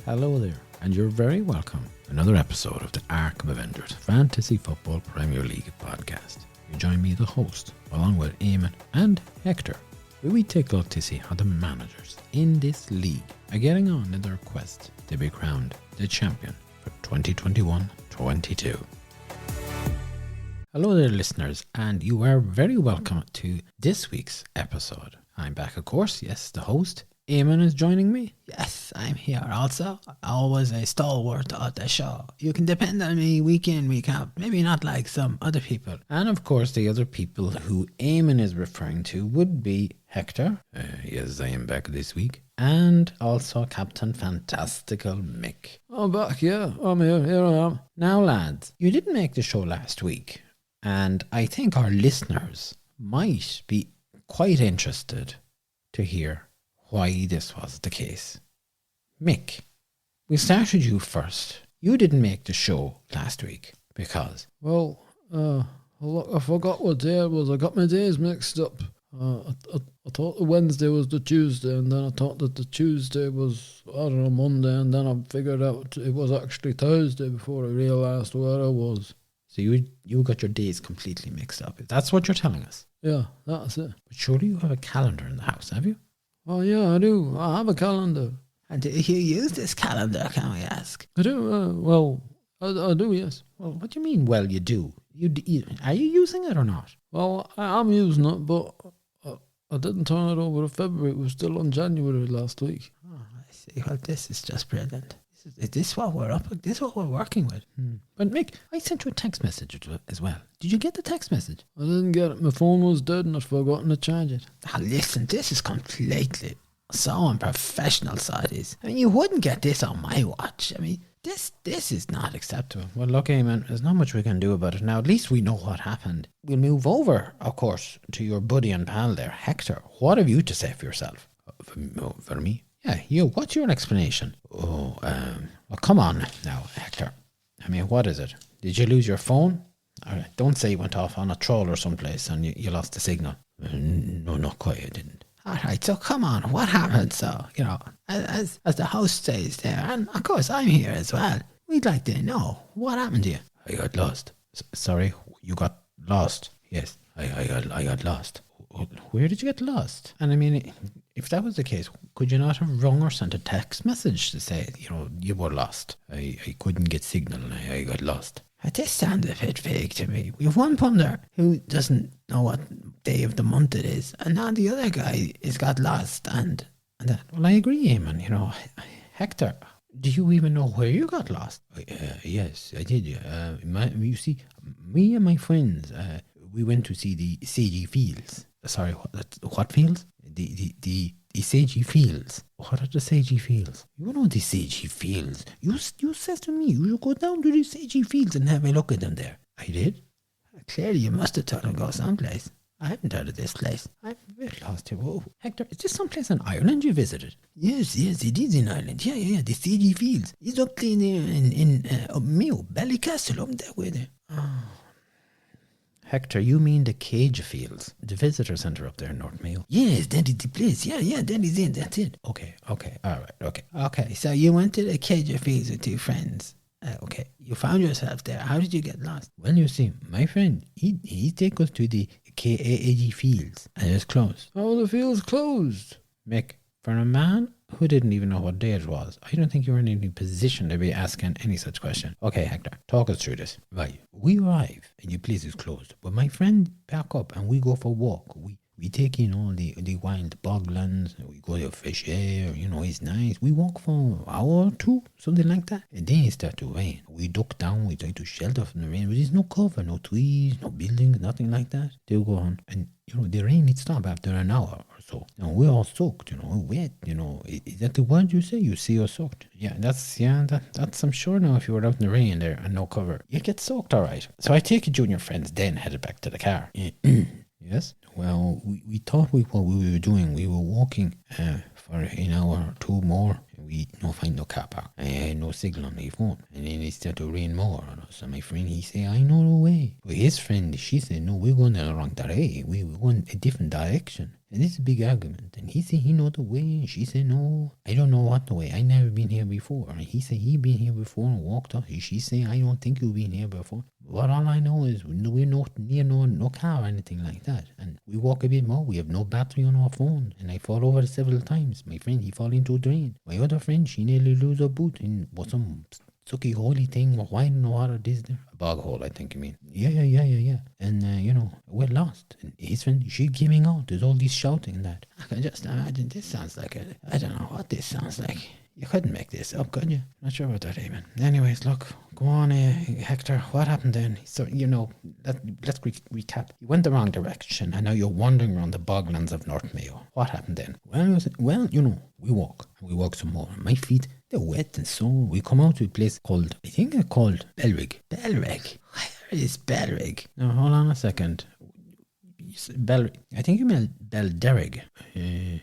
Hello there, and you're very welcome to another episode of the Arkham Avengers Fantasy Football Premier League podcast. You join me, the host, along with Eamon and Hector, where we take a look to see how the managers in this league are getting on in their quest to be crowned the champion for 2021-22. Hello there, listeners, and you are very welcome to this week's episode. I'm back, of course, yes, the host. Eamon is joining me. Yes, I'm here also. Always a stalwart of the show. You can depend on me week in, week out. Maybe not like some other people. And of course, the other people who Eamon is referring to would be Hector. Yes, I am back this week. And also Captain Fantastical Mick. I'm back, yeah. I'm here. Here I am. Now, lads, you didn't make the show last week. And I think our listeners might be quite interested to hear why this was the case. Mick, we started you first. You didn't make the show last week because... Well, I forgot what day it was. I got my days mixed up. I thought the Wednesday was the Tuesday, and then I thought that the Tuesday was, I don't know, Monday, and then I figured out it was actually Thursday before I realised where I was. So you got your days completely mixed up. That's what you're telling us? Yeah, that's it. But surely you have a calendar in the house, have you? Oh, yeah, I do. I have a calendar. And do you use this calendar, can we ask? I do. Well, I do, yes. Well, what do you mean, well, you do? Are you using it or not? Well, I am using it, but I didn't turn it over to February. It was still on January last week. Oh, I see. Well, this is just brilliant. Is this what we're up? This is what we're working with? But Mick, I sent you a text message as well. Did you get the text message? I didn't get it. My phone was dead and I'd forgotten to charge it. Oh, listen, this is completely so unprofessional, Saudis. I mean, you wouldn't get this on my watch. I mean, this is not acceptable. Well, look, Eamon, there's not much we can do about it now. At least we know what happened. We'll move over, of course, to your buddy and pal there, Hector. What have you to say for yourself? For me? Yeah, you. What's your explanation? Well, come on now, Hector. I mean, what is it? Did you lose your phone? All right, don't say you went off on a troll or someplace and you lost the signal. No, not quite, I didn't. All right, so come on, what happened? So, you know, as the host says there, and of course I'm here as well, we'd like to know, what happened to you? I got lost. Sorry, you got lost? Yes, I got lost. Where did you get lost? And I mean, if that was the case, could you not have rung or sent a text message to say, you know, you were lost? I couldn't get signal and I got lost. This sounds a bit vague to me. We have one punter who doesn't know what day of the month it is, and now the other guy has got lost and that. Well, I agree, Eamon. You know, Hector, do you even know where you got lost? Yes, I did. You see, me and my friends, we went to see the CG Fields. Sorry, what fields? The CG Fields. What are the CG Fields? You know the CG Fields. You said to me, you go down to the CG Fields and have a look at them there. I did. Clearly you must have thought I'd go someplace. I haven't heard of this place. I'm very lost here. Whoa. Hector, is this someplace in Ireland you visited? Yes, it is in Ireland. Yeah, the CG Fields. It's up there in Mayo, Ballycastle, up that way there. Oh. Hector, you mean the Cage Fields, the visitor centre up there in North Mayo? Yes, that is the place. Yeah, that is it. That's it. Okay, all right, okay. Okay, so you went to the Cage Fields with two friends. Okay, you found yourself there. How did you get lost? Well, you see, my friend, he take us to the KAAG Fields, and it's closed. Oh, the field's closed. Mick, for a man who didn't even know what day it was, I don't think you were in any position to be asking any such question. Okay, Hector, talk us through this. Right, we arrive and the place is closed, but my friend back up and we go for a walk. We take in all the wild boglands, we go to fresh air, you know, it's nice. We walk for an hour or two, something like that. And then it starts to rain. We duck down, we try to shelter from the rain, but there's no cover, no trees, no buildings, nothing like that. They go on, and you know, the rain, it stopped after an hour or so. And we're all soaked, you know, wet, you know. Is that the word you say? You see you're soaked. Yeah, that's I'm sure now if you were out in the rain there and no cover, you get soaked, all right. So I take it you and your friends then headed back to the car. Yes? Well, we thought what we were doing, we were walking for an hour or two more. We no find no car park. I had no signal on my phone. And then it started to rain more on us. And my friend, he said, I know the way. But his friend, she said, no, we're going the wrong direction. We were going a different direction. And this is a big argument. And he said he know the way, and she said no, I don't know what the way. I never been here before. And he said he been here before and walked up. She said I don't think you've been here before. But all I know is we're not near no car or anything like that. And we walk a bit more. We have no battery on our phone. And I fall over several times. My friend, he fall into a drain. My other friend, she nearly lose her boot in some sucky holy thing. Why don't know what it is there? A bog hole, I think you mean. Yeah. And, we're lost. And his friend, she giving out. There's all this shouting and that. I can just imagine this sounds like I don't know what this sounds like. You couldn't make this up, could you? Not sure about that, Eamon. Anyways, look, go on, Hector. What happened then? So, let's recap. You went the wrong direction, and now you're wandering around the boglands of North Mayo. What happened then? Well, we walk. And we walk some more. My feet, they're wet and sore. We come out to a place called, I think it's called Belrig. Belrig? Where is Belrig? Now, hold on a second. I think you meant Belderig. I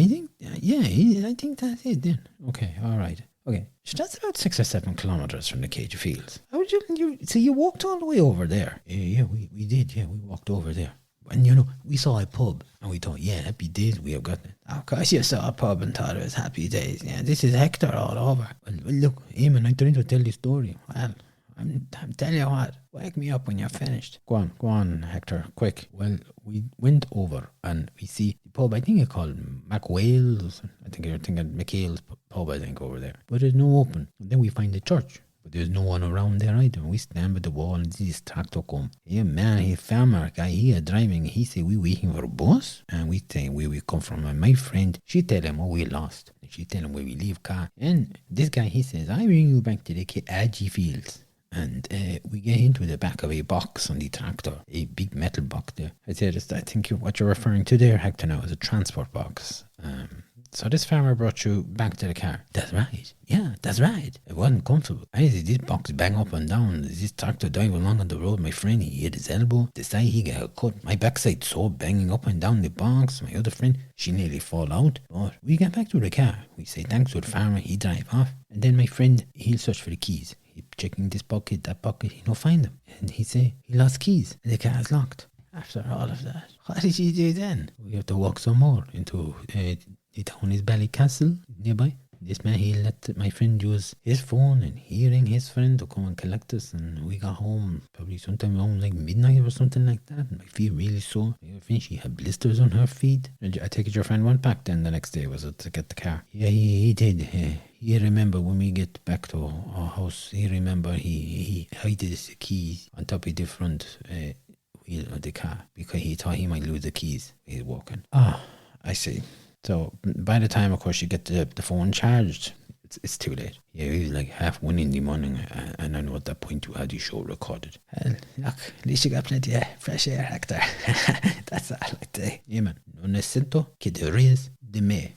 think that's it then. Okay, all right. Okay, so that's about 6 or 7 kilometers from the Cage of Fields. How did you walked all the way over there? Yeah, we did. Yeah, we walked over there. And we saw a pub and we thought, yeah, happy days, we have got it. Of course you saw a pub and thought it was happy days. Yeah, this is Hector all over. Well look, Eamon, I'm trying to tell the story. Well, I'm telling you what, wake me up when you're finished. Go on, Hector, quick. Well, we went over and we see the pub, I think it's called McWhale's. I think you're thinking McHale's pub, I think, over there. But there's no open. And then we find the church. But there's no one around there either. We stand by the wall and see this tractor come. Yeah, man, he farmer guy here driving. He say we waiting for a bus. And we say where we come from. And my friend, she tell him, we lost. And she tell him where we leave car. And this guy, he says, I bring you back to the Argy Fields. And we get into the back of a box on the tractor, a big metal box there. I think what you're referring to there, Hector, now is a transport box. So this farmer brought you back to the car. That's right. Yeah, that's right. It wasn't comfortable. I see this box bang up and down. This tractor driving along on the road. My friend, he hit his elbow. The side he got a cut. My backside so banging up and down the box. My other friend, she nearly fall out. But we get back to the car. We say thanks to the farmer. He drive off. And then my friend, he'll search for the keys. He checking this pocket, that pocket. He no find them. And he say he lost keys. And the car's locked. After all of that, what did you do then? We have to walk some more into the town is Ballycastle nearby. This man, he let my friend use his phone and he rang his friend to come and collect us, and we got home probably sometime around like midnight or something like that, and my feet really sore. My friend, she had blisters on her feet. And I take it your friend went back then the next day, was it, to get the car? Yeah, he did. He remember when we get back to our house, he remember he hid his keys on top of the front wheel of the car because he thought he might lose the keys. He's walking. I see. So by the time, of course, you get the phone charged, it's too late. Yeah, it was like 1:30 in the morning, and I know at that point you had your show recorded. Well, look, at least you got plenty of fresh air, Hector. That's all I say. Yeah, man. Non essento che te ries de me.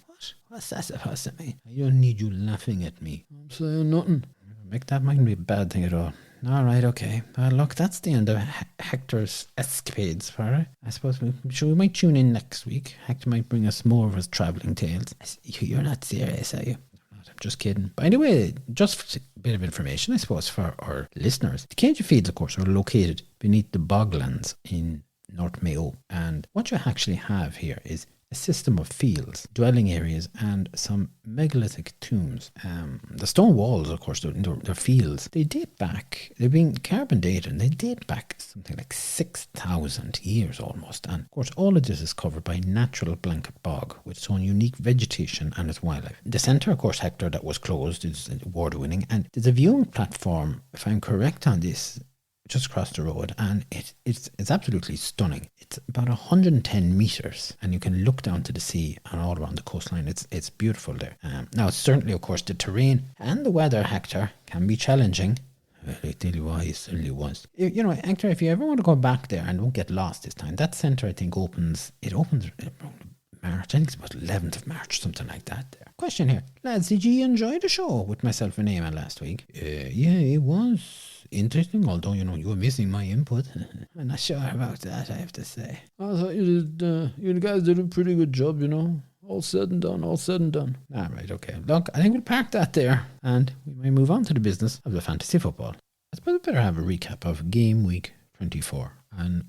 What's that supposed to mean? I don't need you laughing at me. I'm saying nothing. Mick, that mightn't be a bad thing at all. All right, okay. Look, that's the end of Hector's escapades for it. I suppose we might tune in next week. Hector might bring us more of his travelling tales. You're not serious, are you? I'm just kidding. By the way, just a bit of information, I suppose, for our listeners. The Cage of Fields, of course, are located beneath the boglands in North Mayo. And what you actually have here is a system of fields, dwelling areas, and some megalithic tombs. The stone walls, of course, they're fields. They date back, they've been carbon dated, and they date back something like 6,000 years almost. And of course, all of this is covered by natural blanket bog with its own unique vegetation and its wildlife. The centre, of course, Hector, that was closed, is award-winning, and there's a viewing platform, if I'm correct on this, just across the road, and it's absolutely stunning. It's about 110 meters, and you can look down to the sea and all around the coastline. It's beautiful there. Now, certainly, of course, the terrain and the weather, Hector, can be challenging. Well, I tell you why, it certainly was. Hector, if you ever want to go back there and don't get lost this time, that centre, I think, opens around March. I think it's about 11th of March, something like that there. Question here. Lads, did you enjoy the show with myself and Eamon last week? Yeah, it was interesting, although, you were missing my input. I'm not sure about that, I have to say. I thought you guys did a pretty good job, All said and done. All right, okay. Look, I think we'll park that there, and we may move on to the business of the fantasy football. I suppose we better have a recap of Game Week 24, and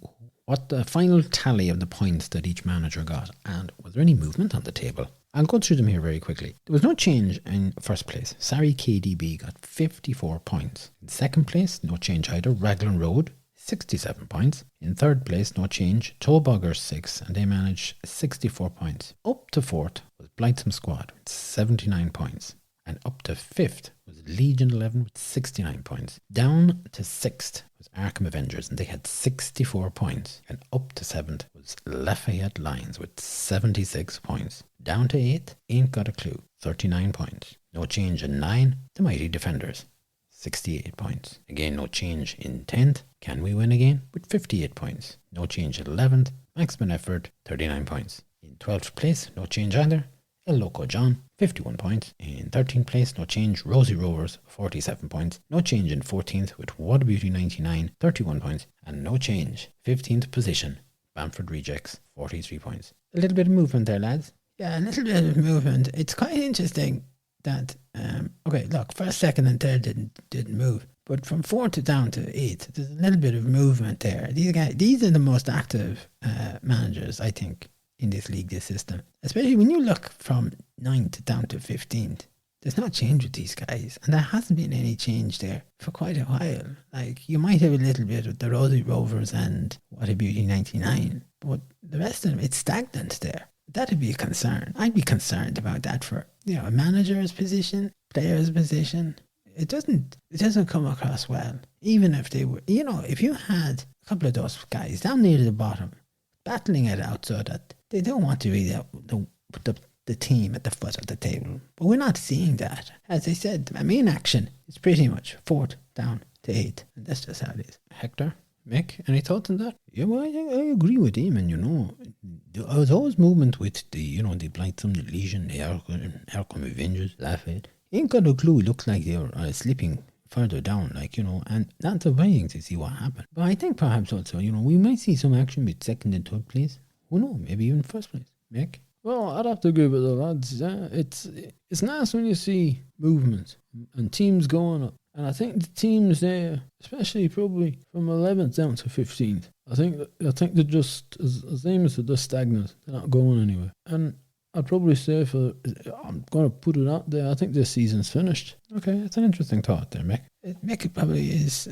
what the final tally of the points that each manager got, and was there any movement on the table? I'll go through them here very quickly. There was no change in first place. Sorry KDB got 54 points. In second place, no change either. Raglan Road, 67 points. In third place, no change. Towbogger 6, and they managed 64 points. Up to fourth was Blightsome Squad with 79 points. And up to fifth was Legion 11 with 69 points. Down to sixth was Arkham Avengers, and they had 64 points. And up to seventh was Lafayette Lions with 76 points. Down to eighth, ain't got a clue, 39 points. No change in 9, the Mighty Defenders, 68 points. Again, no change in 10th, Can We Win Again, with 58 points. No change in 11th, Maximum Effort, 39 points. In 12th place, no change either, El Loco John, 51 points. In 13th place, no change, Rosie Rovers, 47 points. No change in 14th with Water Beauty 99, 31 points. And no change, 15th position, Bamford Rejects, 43 points. A little bit of movement there, lads. Yeah, a little bit of movement. It's quite interesting that, okay, look, first, second and third didn't move. But from fourth to down to eighth, there's a little bit of movement there. These are the most active managers, I think, in this league, this system. Especially when you look from 9th down to 15th. There's no change with these guys. And there hasn't been any change there for quite a while. Like, you might have a little bit with the Rosie Rovers and What a Beauty 99. But the rest of them, it's stagnant there. That'd be a concern. I'd be concerned about that for, a manager's position, player's position. It doesn't come across well. Even if they were, if you had a couple of those guys down near the bottom, battling it out so that they don't want to be the team at the foot of the table. But we're not seeing that. As I said, the main action is pretty much fourth down to eighth. And that's just how it is. Hector, Mick, any thoughts on that? Yeah, well, I agree with Eamon, There was always movement with the Blightsome, the Legion, the Arkham Avengers, Lafayette. Ain't got a clue. It looks like they're slipping further down, and that's surprising to see what happened. But I think perhaps also, we might see some action with second and third place. Who knows? Maybe even first place. Mick? Well, I'd have to agree with the lads. Yeah. It's nice when you see movement and teams going up. And I think the teams there, especially probably from 11th down to 15th, I think they're just, as Eamon said, they're stagnant. They're not going anywhere. And I'd probably say I'm going to put it out there, I think this season's finished. Okay, that's an interesting thought there, Mick. Mick probably is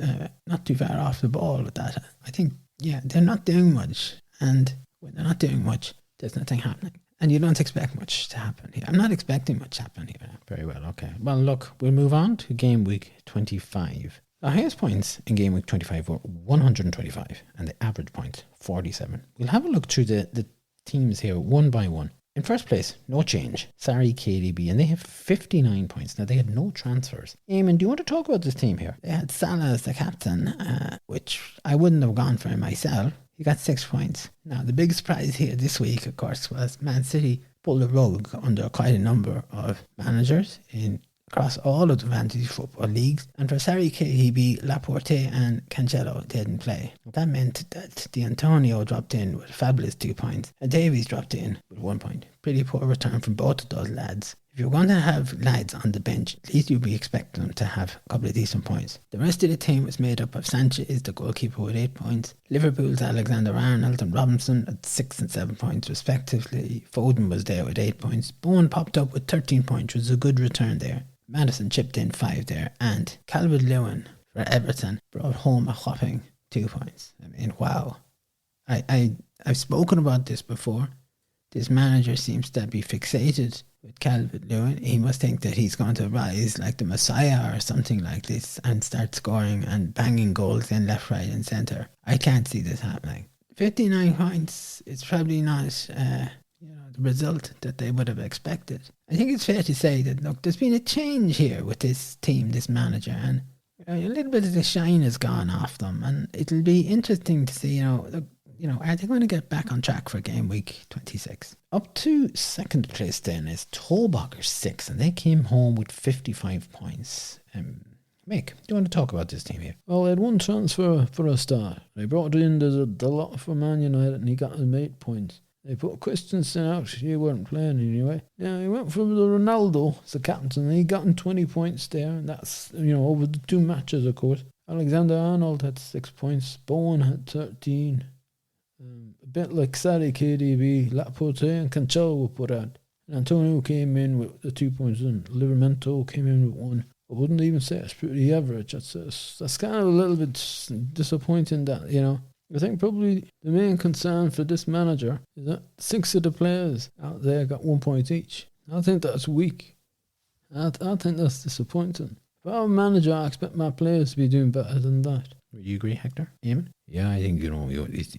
not too far off the ball with that. I think, they're not doing much. And when they're not doing much, there's nothing happening. And you don't expect much to happen here. I'm not expecting much to happen here. Very well, okay. Well, look, we'll move on to Game Week 25. The highest points in Game Week 25 were 125, and the average points, 47. We'll have a look through the teams here one by one. In first place, no change. Sorry, KDB, and they have 59 points. Now, they had no transfers. Eamon, do you want to talk about this team here? They had Salah as the captain, which I wouldn't have gone for him myself. He got 6 points. Now, the big surprise here this week, of course, was Man City pulled the rug under quite a number of managers across all of the fantasy football leagues. And for Sarri, KDB, Laporte and Cancelo didn't play. That meant that D'Antonio dropped in with a fabulous 2 points. And Davies dropped in with 1 point. Pretty poor return from both of those lads. If you're going to have lads on the bench, at least you'd be expecting them to have a couple of decent points. The rest of the team was made up of Sanchez, the goalkeeper, with 8 points. Liverpool's Alexander-Arnold and Robinson at 6 and 7 points respectively. Foden was there with 8 points. Bowen popped up with 13 points, which was a good return there. Maddison chipped in 5 there. And Calvert-Lewin for Everton brought home a whopping 2 points. I mean, wow. I've spoken about this before. This manager seems to be fixated with Calvert-Lewin. He must think that he's going to rise like the Messiah or something like this and start scoring and banging goals in left, right and centre. I can't see this happening. 59 points, it's probably not the result that they would have expected. I think it's fair to say that, look, there's been a change here with this team, this manager, and a little bit of the shine has gone off them, and it'll be interesting to see, are they going to get back on track for Game Week 26? Up to second place then is Towbogger 6, and they came home with 55 points. Mick, do you want to talk about this team here? Well, they had one transfer for a start. They brought in the lot for Man United, and he got him 8 points. They put Christensen out. He weren't playing anyway. Yeah, he went for the Ronaldo as the captain, and he got him 20 points there, and that's, over the 2 matches, of course. Alexander-Arnold had 6 points. Bowen had 13. A bit like Sari, KDB, Laporte and Cancelo were put out. And Antonio came in with the 2 points and Livramento came in with 1. I wouldn't even say it's pretty average. That's kind of a little bit disappointing that, I think probably the main concern for this manager is that 6 of the players out there got 1 point each. I think that's weak. I think that's disappointing. If I'm a manager, I expect my players to be doing better than that. Would you agree, Hector? Eamon? Yeah, I think,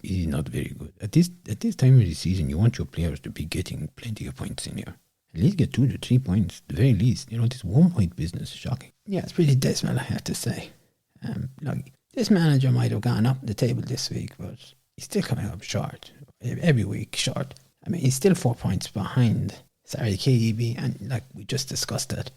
he's not very good. At this time of the season, you want your players to be getting plenty of points in here. At least get 2 to 3 points, at the very least. This 1 point business is shocking. Yeah, it's pretty dismal, I have to say. This manager might have gone up the table this week, but he's still coming up short. Every week short. I mean, he's still 4 points behind. Sorry, KDB, and like we just discussed it.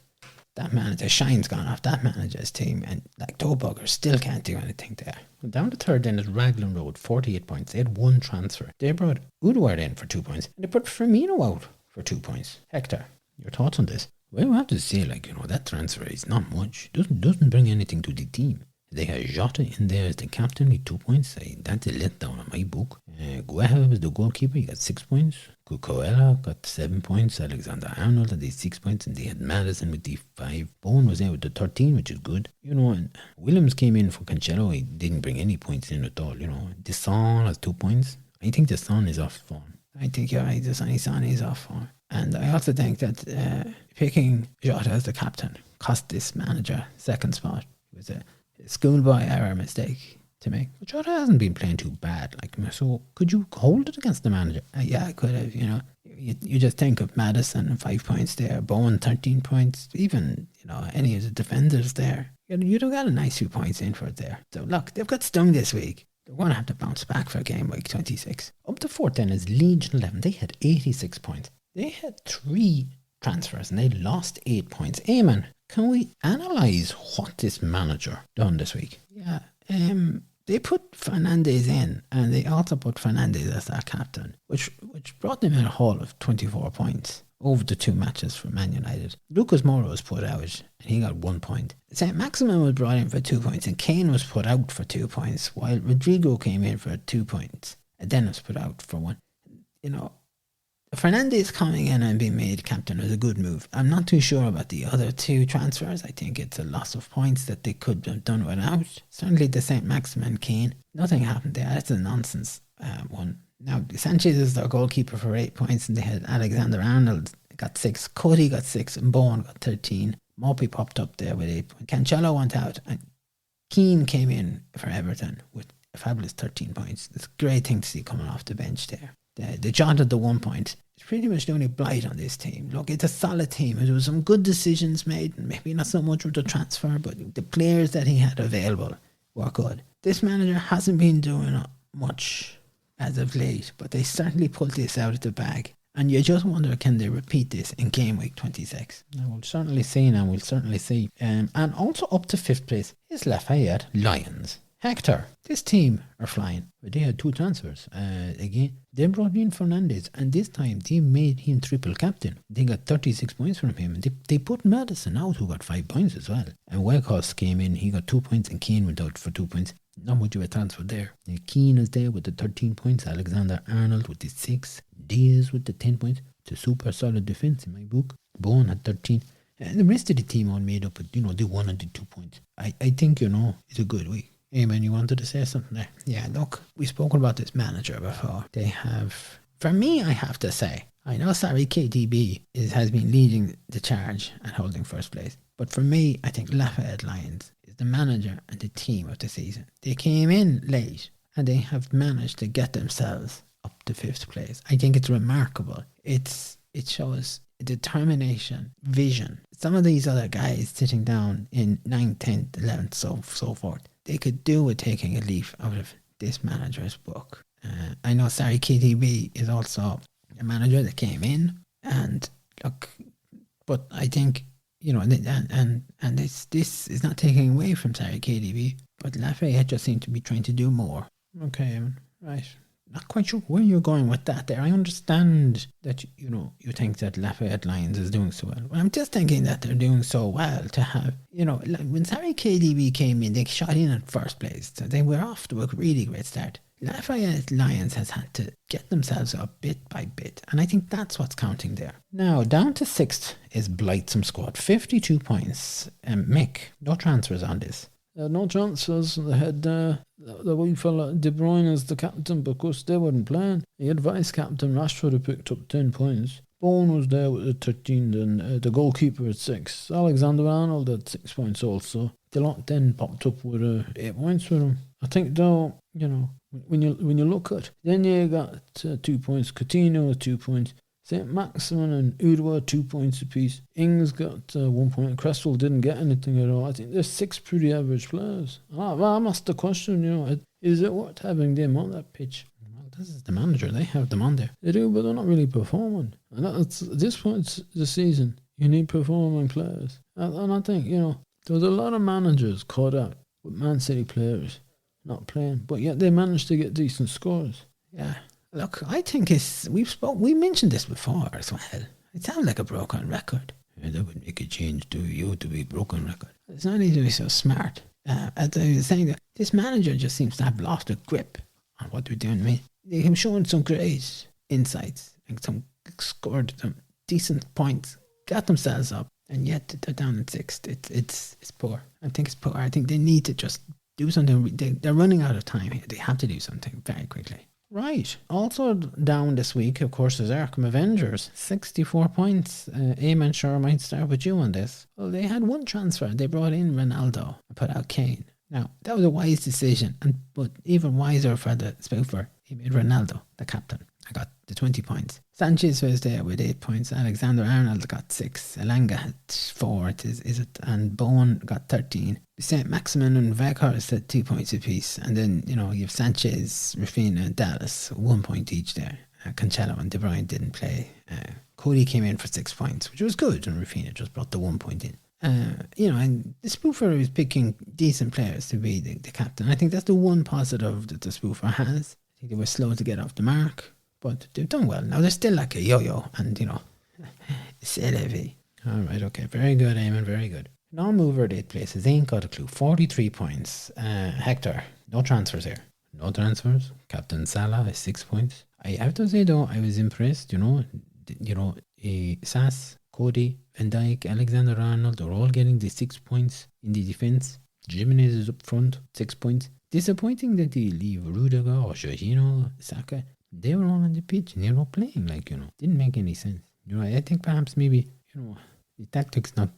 That manager, Shine's gone off that manager's team, and like Tobugger still can't do anything there. Well, down to third then is Raglan Road, 48 points. They had 1 transfer. They brought Udward in for 2 points, and they put Firmino out for 2 points. Hector, your thoughts on this? Well, I have to say, that transfer is not much. Doesn't bring anything to the team. They had Jota in there as the captain with 2 points. That's a letdown in my book. Gueha was the goalkeeper. He got 6 points. Cucurella got 7 points. Alexander-Arnold had 6 points. And they had Madison with the 5. Bowen was there with the 13, which is good. And Williams came in for Cancelo. He didn't bring any points in at all. Desan has 2 points. I think Desan is off form. I think you're right. Desan is off form. And I also think that picking Jota as the captain cost this manager second spot. It was a schoolboy error mistake to make. But Jota hasn't been playing too bad. So could you hold it against the manager? Yeah, I could have. You just think of Madison 5 points there, Bowen 13 points, even any of the defenders there. You'd have got a nice few points in for it there. So look, they've got stung this week. They're going to have to bounce back for Gameweek 26. Up to fourth then is Legion 11. They had 86 points. They had 3 transfers and they lost 8 points. Eamon, can we analyse what this manager done this week? Yeah, they put Fernandes in, and they also put Fernandes as their captain, which brought them in a haul of 24 points over the 2 matches for Man United. Lucas Moura was put out, and he got 1 point. St. Maximin was brought in for 2 points, and Kane was put out for 2 points, while Rodrigo came in for 2 points, and then was put out for 1. Fernandes coming in and being made captain was a good move. I'm not too sure about the other 2 transfers. I think it's a loss of points that they could have done without. Certainly the St. Maximin Kane. Nothing happened there. That's a nonsense one. Now, Sanchez is their goalkeeper for 8 points, and they had Alexander-Arnold got 6, Cody got 6, and Bowen got 13. Mopey popped up there with 8 points. Cancelo went out, and Keane came in for Everton with a fabulous 13 points. It's a great thing to see coming off the bench there. They jotted the 1 point. It's pretty much the only blight on this team. Look, it's a solid team. There were some good decisions made, and maybe not so much with the transfer, but the players that he had available were good. This manager hasn't been doing much as of late, but they certainly pulled this out of the bag. And you just wonder, can they repeat this in Game Week 26? We'll certainly see now. We'll certainly see. And also up to 5th place is Lafayette Lions. Hector, this team are flying. But they had 2 transfers. Again, they brought in Fernandes, and this time they made him triple captain. They got 36 points from him. And they put Madison out, who got 5 points as well. And Weghorst came in, he got 2 points, and Keane went out for 2 points. Not much of a transfer there. Keane is there with the 13 points, Alexander-Arnold with the 6, Diaz with the 10 points. It's a super solid defence in my book. Bowen had 13. And the rest of the team all made up with, the 1 and the 2 points. I think, it's a good week. Eamon, you wanted to say something there? Yeah, look, we've spoken about this manager before. They have, for me, I have to say, I know KDB has been leading the charge and holding first place. But for me, I think Lafayette Lions is the manager and the team of the season. They came in late and they have managed to get themselves up to 5th place. I think it's remarkable. It shows determination, vision. Some of these other guys sitting down in 9th, 10th, 11th, so forth, they could do with taking a leaf out of this manager's book. I know KDB is also a manager that came in, and look, but I think, and this is not taking away from KDB, but Lafayette just seem to be trying to do more. Okay, right. Not quite sure where you're going with that there. I understand that, you think that Lafayette Lions is doing so well. Well, I'm just thinking that they're doing so well to have, when KDB came in, they shot in at first place. So they were off to a really great start. Lafayette Lions has had to get themselves up bit by bit, and I think that's what's counting there. Now, down to 6th is Blightsome Squad, 52 points. Mick, no transfers on this. No transfers. They had the wee fella De Bruyne as the captain, but of course they weren't playing. He had vice captain Rashford who picked up 10 points. Bowen was there with the 13, and the goalkeeper at 6. Alexander-Arnold had 6 points also. Delort then popped up with 8 points for him. I think though, when you look at, then you got 2 points. Coutinho with 2 points. St. Maximin and Udwa 2 points apiece. Ings got 1 point. Cresswell didn't get anything at all. I think there's 6 pretty average players. I'm asked the question, is it worth having them on that pitch? Well, this is the manager. They have them on there. They do, but they're not really performing. And that's, at this point of the season, you need performing players. And I think, there's a lot of managers caught out with Man City players not playing, but yet they managed to get decent scores. Yeah. Look, I think we mentioned this before as well. It sounds like a broken record. Yeah, that would make a change to you to be broken record. It's not easy to be so smart. As I was saying, this manager just seems to have lost a grip on what they're doing. I mean, they have shown some great insights and scored some decent points, got themselves up, and yet they're down in 6th. It's poor. I think it's poor. I think they need to just do something. They're running out of time here. They have to do something very quickly. Right. Also down this week, of course, is Arkham Avengers. 64 points. Eamon, sure, might start with you on this. Well, they had one transfer. They brought in Ronaldo and put out Kane. Now, that was a wise decision, but even wiser for the spoofer. He made Ronaldo the captain. I got the 20 points. Sanchez was there with 8 points. Alexander-Arnold got 6. Elanga had 4, and Bowen got 13. St. Maximin and Weghorst had 2 points apiece. And then, you have Sanchez, Rafinha and Dallas, 1 point each there. Cancelo and De Bruyne didn't play. Cody came in for 6 points, which was good, and Rafinha just brought the 1 point in. And the spoofer was picking decent players to be the captain. I think that's the one positive that the spoofer has. I think they were slow to get off the mark, but they've done well. Now they're still like a yo-yo, and c'est la vie. All right, okay, very good, Eamon, very good. Non-mover at 8 places, ain't got a clue. 43 points. Hector, no transfers here. No transfers. Captain Salah has 6 points. I have to say though, I was impressed. Sass, Cody, Van Dijk, Alexander-Arnold are all getting the 6 points in the defence. Jimenez is up front, 6 points. Disappointing that they leave Rudiger or Jorginho, Saka. They were all on the pitch and they were all playing, didn't make any sense. I think perhaps maybe, the tactics not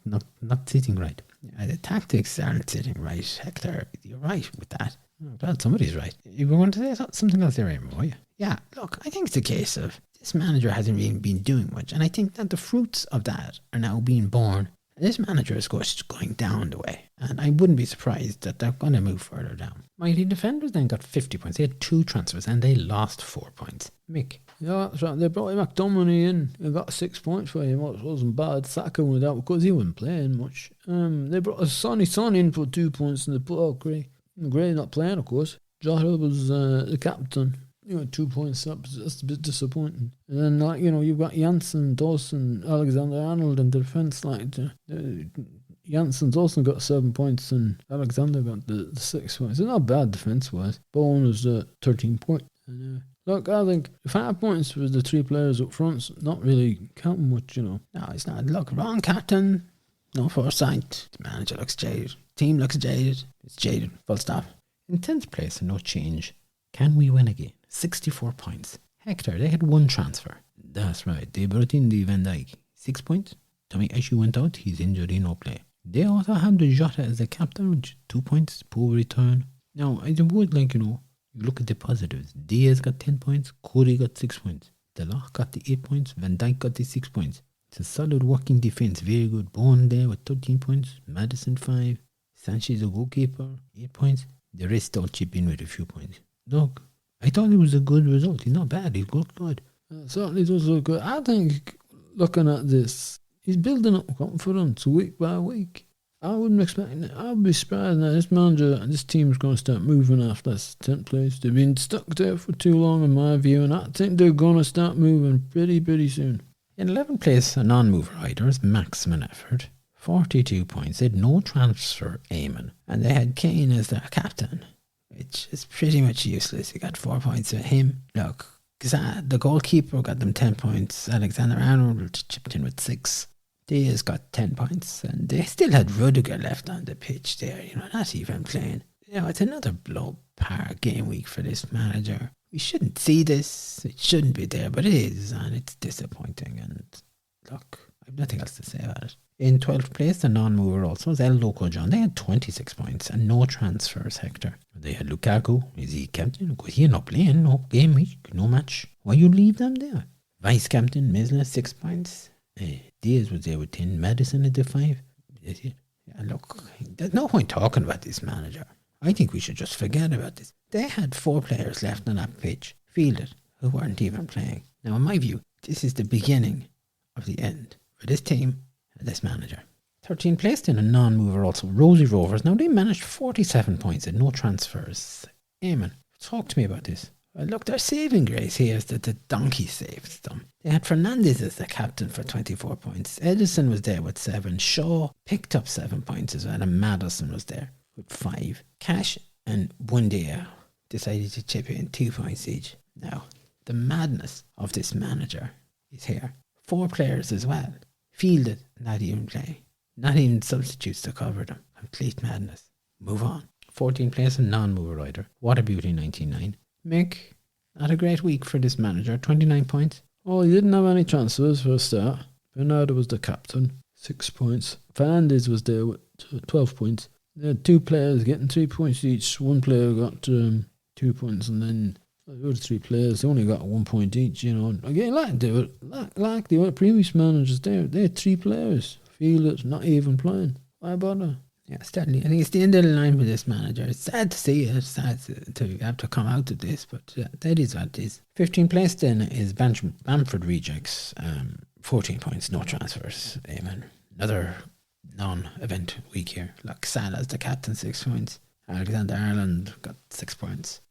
sitting right. The tactics aren't sitting right. Hector, you're right with that. Well, somebody's right. You were going to say something else there, Eamon, were you? Yeah, look, I think it's a case of this manager hasn't really been doing much, and I think that the fruits of that are now being born. This manager is going down the way, and I wouldn't be surprised that they're going to move further down. Mighty Defenders then got 50 points. They had 2 transfers and they lost 4 points. Mick? Yeah, that's right. They brought McDominay in and got 6 points for him. It wasn't bad. Saka went out because he wasn't playing much. They brought a Sonny Son in for 2 points and they put out Gray. Gray not playing, of course. Jota was the captain. 2 points up. That's a bit disappointing. And then, you've got Janssen, Dawson, Alexander-Arnold in the defence. Janssen, Dawson got 7 points and Alexander got the 6 points. It's not bad defence-wise. Bowen was 13 points. And, look, I think 5 points for the 3 players up front, not really counting much, No, it's not. Look, wrong captain, no foresight. The manager looks jaded. Team looks jaded. It's jaded. Full stop. In 10th place and no change. Can we win again? 64 points. Hector, they had 1 transfer. That's right. They brought in the Van Dijk. 6 points. Tommy Ashley went out. He's injured. He no play. They also have the Jota as the captain, which 2 points. Poor return. Now, I would you look at the positives. Diaz got 10 points. Cody got 6 points. Delort got the 8 points. Van Dijk got the 6 points. It's a solid working defence. Very good. Bowen there with 13 points. Madison 5. Sanchez a goalkeeper. 8 points. The rest all chip in with a few points. Look, I thought it was a good result. He's not bad. He's good. Certainly does look good. I think, looking at this, he's building up confidence week by week. I wouldn't expect it. I'd be surprised that this manager and this team is going to start moving after this 10th place. They've been stuck there for too long, in my view, and I think they're going to start moving pretty soon. In 11th place, a non-mover riders, maximum effort. 42 points. They had no transfer, Eamon. And they had Kane as their captain. which is pretty much useless. You got 4 points for him. Look, the goalkeeper got them 10 points. Alexander-Arnold chipped in with 6. Diaz got 10 points, and they still had Rudiger left on the pitch there, not even playing. It's another below par game week for this manager. We shouldn't see this. It shouldn't be there, but it is, and it's disappointing. And look, I have nothing else to say about it. In 12th place, the non-mover also was El Loco John. They had 26 points and no transfers, Hector. They had Lukaku. Is he captain? Because he not playing. No game week, no match. Why you leave them there? Vice captain, Misla, 6 points. Diaz was there with 10. Madison at the 5. Yeah, look, there's no point talking about this manager. I think we should just forget about this. They had 4 players left on that pitch, fielded, who weren't even playing. Now, in my view, this is the beginning of the end for this team and this manager. 13 placed in a non-mover also, Rosie Rovers. Now, they managed 47 points and no transfers. Eamon, talk to me about this. Well, look, their saving grace here is that the donkey saves them. They had Fernandez as the captain for 24 points. Edison was there with 7. Shaw picked up 7 points as well, and Madison was there with 5. Cash and Bundia decided to chip in 2 points each. Now, the madness of this manager is here. 4 players as well. Fielded, not even playing. Not even substitutes to cover them. Complete madness. Move on. 14 players and non-mover rider. What a beauty, 99. Mick, not a great week for this manager. 29 points. Oh, he didn't have any transfers for a start. Bernardo was the captain, 6 points. Fernandez was there with 12 points. They had 2 players getting 3 points each. One player got 2 points, and then the other 3 players, they only got 1 point each, Again, like the previous managers there, they had 3 players fielded, not even playing. Why bother? Yeah, certainly. I think it's the end of the line with this manager. It's sad to see it. It's sad to have to come out of this, but that is what it is. 15 placed in is Bamford Rejects. 14 points, no transfers. Amen. Another non-event week here. Look, Salah's the captain, 6 points. Alexander-Arnold got 6 points.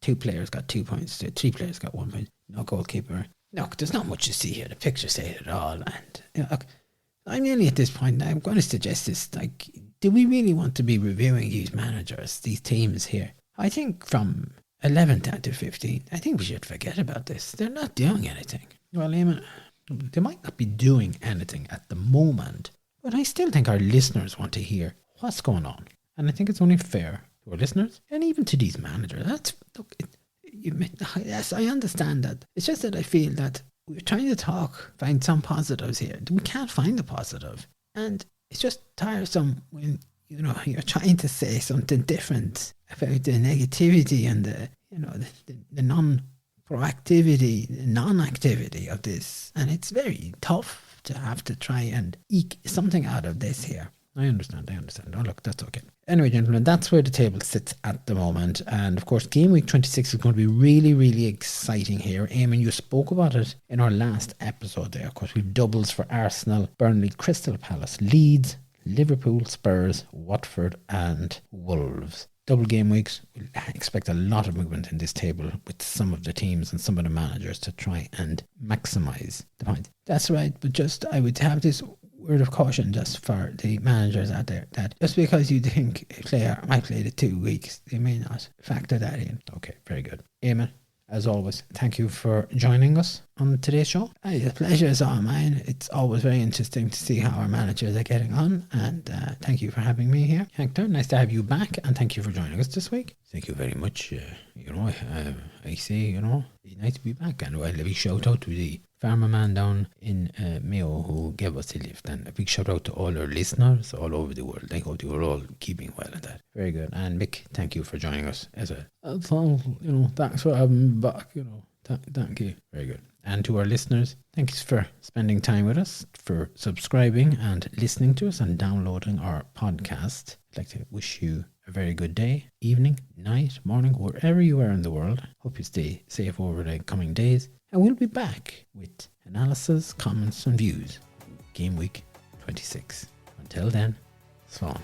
2 players got 2 points. 3 players got 1 point. No goalkeeper. Look, there's not much to see here. The pictures say it all. And look, I'm nearly at this point now. I'm going to suggest this. Do we really want to be reviewing these managers, these teams here? I think from 11 down to 15, I think we should forget about this. They're not doing anything. Well, Eamon, they might not be doing anything at the moment, but I still think our listeners want to hear what's going on. And I think it's only fair to our listeners and even to these managers. Yes, I understand that. It's just that I feel that we're trying to find some positives here. We can't find the positive. And it's just tiresome when, you're trying to say something different about the negativity and the non-proactivity, the non-activity of this. And it's very tough to have to try and eke something out of this here. I understand. Oh, look, that's okay. Anyway, gentlemen, that's where the table sits at the moment. And, of course, Game Week 26 is going to be really, really exciting here. Eamon, you spoke about it in our last episode there. Of course, we've doubles for Arsenal, Burnley, Crystal Palace, Leeds, Liverpool, Spurs, Watford and Wolves. Double game weeks. We'll expect a lot of movement in this table with some of the teams and some of the managers to try and maximise the points. That's right, but just I would have this word of caution just for the managers out there, that just because you think a player might play the 2 weeks, they may not factor that in. Okay, very good. Eamon, as always, thank you for joining us on today's show. The pleasure is all mine. It's always very interesting to see how our managers are getting on, and thank you for having me here. Hector, nice to have you back, and thank you for joining us this week. Thank you very much. I say, it's nice to be back, and a big shout out to the farmer man down in Mayo who gave us a lift, and a big shout out to all our listeners all over the world. I hope you are all keeping well at that. Very good. And Mick, thank you for joining us as well. That's all, thanks for having me back, thank you. Very good. And to our listeners, thanks for spending time with us, for subscribing and listening to us and downloading our podcast. I'd like to wish you a very good day, evening, night, morning, wherever you are in the world. Hope you stay safe over the coming days. And we'll be back with analysis, comments and views. Game Week 26. Until then, so on.